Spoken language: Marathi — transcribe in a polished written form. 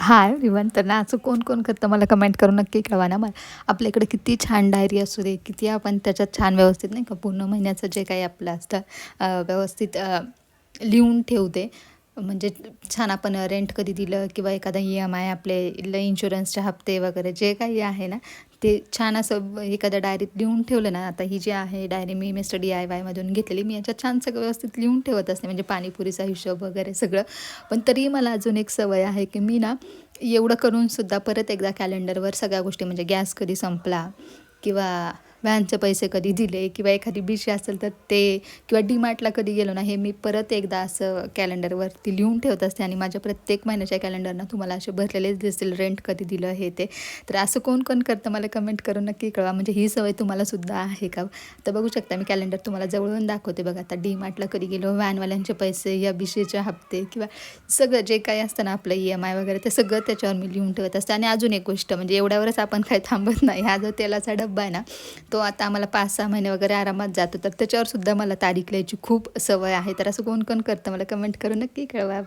Hi everyone. तर ना असं कोण कोण करतं मला कमेंट करून नक्की कळवा ना. मला आपल्याकडे किती छान डायरी असू दे, किती आपण त्याच्यात छान व्यवस्थित नाही का पूर्ण महिन्याचं जे काही आपलं असतं व्यवस्थित लिहून ठेवते. म्हणजे छान आपण रेंट कधी दिलं किंवा एखादा EMI आपले इन्शुरन्सचे हप्ते वगैरे जे काही आहे ना, ते छान असं एखाद्या डायरीत लिहून ठेवलं ना. आता ही जी आहे डायरी मी मिस्टर DIYमधून घेतलेली, मी याच्यात छान सगळं व्यवस्थित लिहून ठेवत असते, म्हणजे पाणीपुरीचा हिशोब वगैरे सगळं. पण तरी मला अजून एक सवय आहे की मी ना एवढं करूनसुद्धा परत एकदा कॅलेंडरवर सगळ्या गोष्टी, म्हणजे गॅस कधी संपला किंवा व्हॅनचे पैसे कधी दिले किंवा एखादी बिशी असेल तर ते, किंवा डीमार्टला कधी गेलो ना, हे मी परत एकदा असं कॅलेंडरवरती लिहून ठेवत असते. आणि माझ्या प्रत्येक महिन्याच्या कॅलेंडरना तुम्हाला असे भरलेलेच दिसतील, रेंट कधी दिलं हे ते. तर असं कोण कोण करतं मला कमेंट करून नक्की कळवा. म्हणजे ही सवय तुम्हालासुद्धा आहे का? तर बघू शकता मी कॅलेंडर तुम्हाला जवळून दाखवते बघा. आता डीमार्टला कधी गेलो, व्हॅनवाल्यांचे पैसे या बिशीचे हप्ते किंवा सगळं जे काही असतं ना आपलं EMI वगैरे, ते सगळं त्याच्यावर मी लिहून ठेवत असते. आणि अजून एक गोष्ट, म्हणजे एवढ्यावरच आपण काही थांबत नाही. हा जो तेलाचा डब्बा आहे ना, तो आता आम्हाला 5-6 महिने वगैरे आरामात जातो. तर त्याच्यावर सुद्धा मला तारीख लिहायची खूप सवय आहे. तर असं कोण कोण करतं मला कमेंट करून नक्की कळवा.